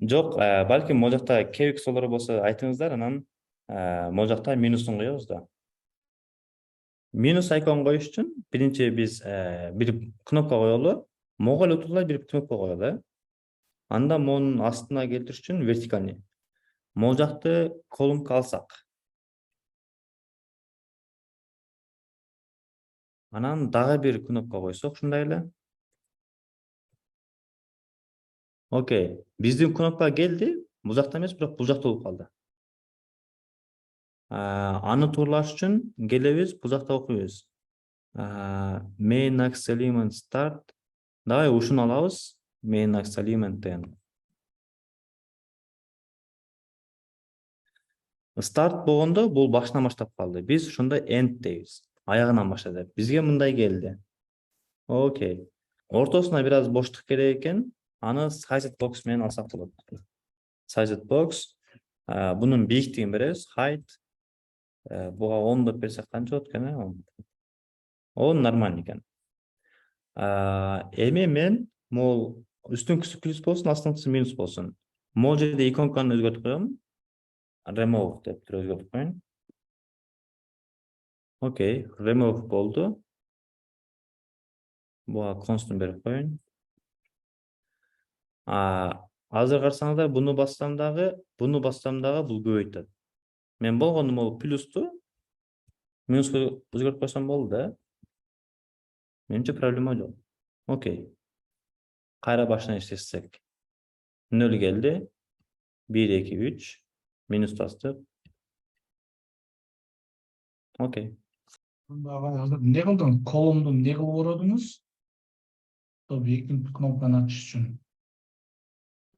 Жок, балким могул жакта кебик солор болсо айтыңыздар, анан могул жакта минусун коебуз да. Минус айкон коюш үчүн биринчи биз бир кнопка коелу, могул эле утулгай бир кнопка коелу. Анда монун астына келтириш үчүн вертикальный. Могул жакты колумнга алсак. Анан дагы бир кнопка койсок ушундай эле. Окей. Биздин кнопка келди, бул жакта эмес, бирок бул жакта болуп калды. Аны тууралаш үчүн келебиз, бул жакта окуйбуз. Main next element start. Давай ушуну алабыз. Main next element деген. Start болгондо бул башынан баштап калды. Биз ошондо end дейбиз. Аягынан баштады. Бизге мындай келди. Окей. Ортосуна бир аз боштук керек экен. Аны sized box менен алсак болот. Sized box. Бунун бийиктигин беребиз. Height. Буга 10 деп берсек канча болот экен? 10 нормально экен. Эми мен могул үстүнкүсү плюс болсун, астыңкысы минус болсун. Могул жерде иконканы өзгөртүп коем. Remove деп туруп өзгөртүп коеюн. Окей, remove болду. Буга constant берип коеюн. Азыр карасаңыздар, буну бассам дагы бул көбөйтөт. Мен болгону могул плюсту минуска өзгөртүп койсом болду да. Менимче проблема жок. Окей. Кайра башынан иштесек. 0 келди. 1, 2, 3. Минус бастык. Окей. Не кылдыңыз? Колумду эмне кылып ородуңуз? Экинчи кнопканы ачыш үчүн.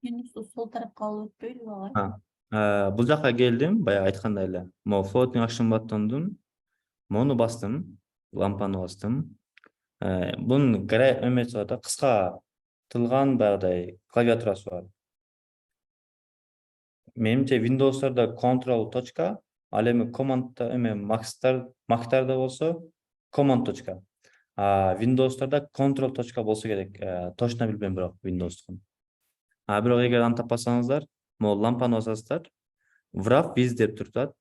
Минусту сол тарапка алып өтпөйдүбү ага? Бул жакка келдим, баягы айткандай эле. Могу floating action button'дун мону бастым, лампаны бастым. Бунун эмеси бар да, кыска тылган баягыдай клавиатурасы бар. Менимче Windows'дарда control точка, ал эми командда Mac'тарда болсо command точка. Windows'дарда control точка болсо керек. Точно билбейм бирок Windows'тун. Бирок эгер аны таппасаңыздар, могул лампаны басасыздар. Wrap with деп турат.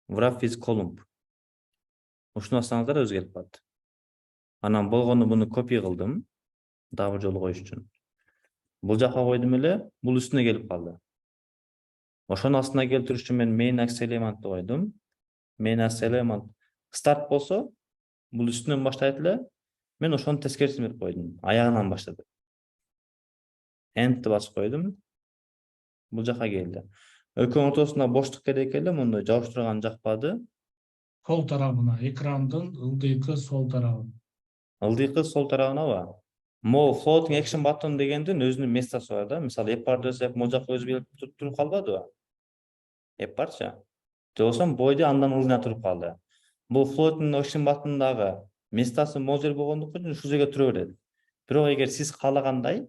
Wrap with column. Ушуну бассаңыздар өзү келип калат. Анан болгону буну копия кылдым. Дагы бир жолу коюш үчүн. Бул жака койдум эле, бул үстүнө келип калды. Ошону астына келтириш үчүн мен main next element койдум. Main next element start болсо, бул үстүнөн баштайт эле. Мен ошону тескерисин берип койдум. Аягынан баштады. End'ти басып койдум. Бул жака келди. Экөөнүн ортосуна боштук керек эле, мындай жабыштырган жакпады. Сол тарабына, экрандын ылдыйкы сол тарабына. Ылдыйкы сол тарабынабы? Могу floating action button дегендин өзүнүн местосы бар да. Мисалы, эп десек, могул жака өзү келип туруп калбадыбы? Эп барчы? Жоксо бойдо андан ылдыйна туруп калды. Бул floating action button'дагы местосы могул жер болгондуктан ушул жерге тура берет. Бирок эгер сиз каалагандай,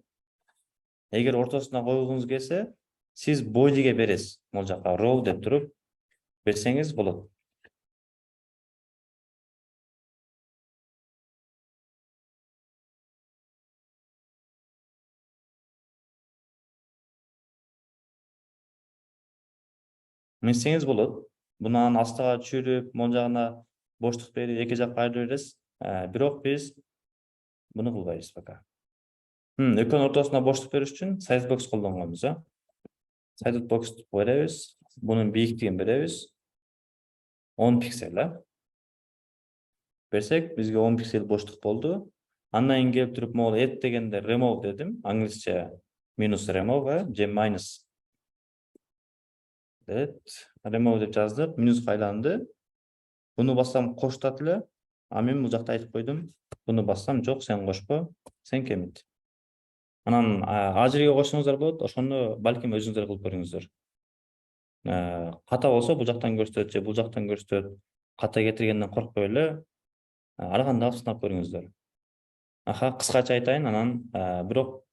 эгер ортосуна койгуңуз келсе, сиз бойдиге бересиз. Могул жака row деп туруп берсеңиз болот. Мисеңиз болот. Буну анан астыга түшүрүп, могул жагына боштук берип, эки жакка айырып бересиз. Бирок биз буну кылбайбыз пока. Экөөнүн ортосуна боштук бериш үчүн size box колдонгонбуз, Size box беребиз. Бунун бийиктигин беребиз. 10 пиксель, Берсек, бизге 10 пиксель боштук болду. Андан кийин келип туруп, могул add дегенде remove дедим. Англисче минус remove, же minus. Remove деп жаздык, минуска айланды. Буну бассам коштат эле. Мен бул жакта айтып койдум. Буну бассам, жок, сен кошпо, сен кемит. Анан а жерге кошсоңуздар болот, ошону балким өзүңүздөр кылып көрүңүздөр. Ката болсо бул жактан көрсөтөт же бул жактан көрсөтөт. Ката кетиргенден коркпой эле ар кандай сынап көрүңүздөр. Кыскача айтайын, анан бирок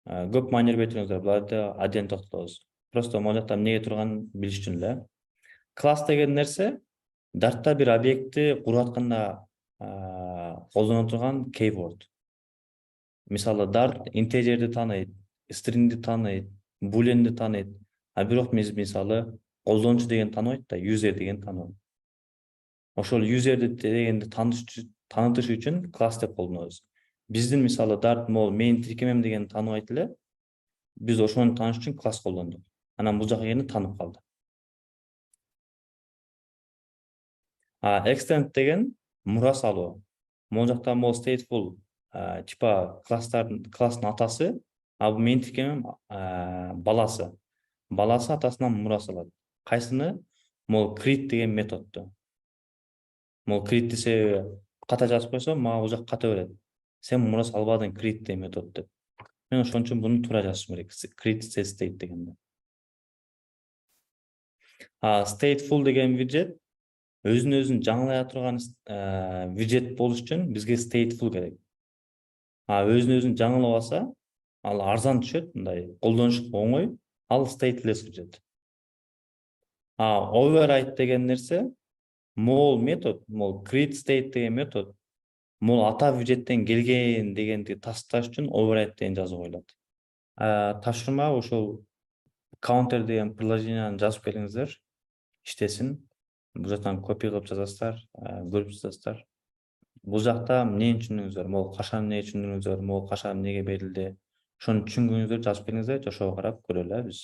көп маани бербей туруңуздар. Буларды аден токтотобуз. Просто могул жакта эмнеге турганын билиш үчүн эле. Класс деген нерсе Dart'та бир объектти куруп атканда колдоно турган keyword. Мисалы, Dart интежерди тааныйт, stringди тааныйт, буленди тааныйт. Бирок мисалы колдонуучу деген тааныбайт да, user деген тааныбайт. Ошол userди дегенди таанытыш үчүн класс деп колдонобуз. Биздин мисалы Dart могул мен тиркемем деген тааныбайт эле. Биз ошону тааныш үчүн класс колдондук. Анан бул жака келгенде таанып калды. Extend деген мура салуу. Могул жакта могул stateful типа класстын атасы, бул мен тиркемем баласы. Баласы атасынан мура салат. Кайсыны? Могул create деген методду. Могул create десе ката жазып койсо, мага бул жак ката берет. Сен мура салбадың create деген метод деп. Мен ошон үчүн буну туура жазышым керек. Create state дегенде. Stateful деген виджет өзүн жаңылая турган виджет болуш үчүн бизге stateful керек. Өзүн жаңылабаса, ал арзан түшөт, мындай колдонуш оңой, ал stateless виджет. Override деген нерсе могул метод, могул create state деген метод, могул ата виджеттен келген дегенди тасташ үчүн override деген жазып коюлат. Тапшырма ошол counter деген приложенияны жазып келиңиздер, иштесин. Бул жактан копия кылып жазасыздар, көрүп жазасыздар. Бул жакта эмнени түшүндүңүздөр, могул качан эмне түшүндүңүздөр, могул качан эмнеге берилди, ошону түшүнгөнүңүздөрдү жазып келиңиздер, ошого карап көрөлү биз.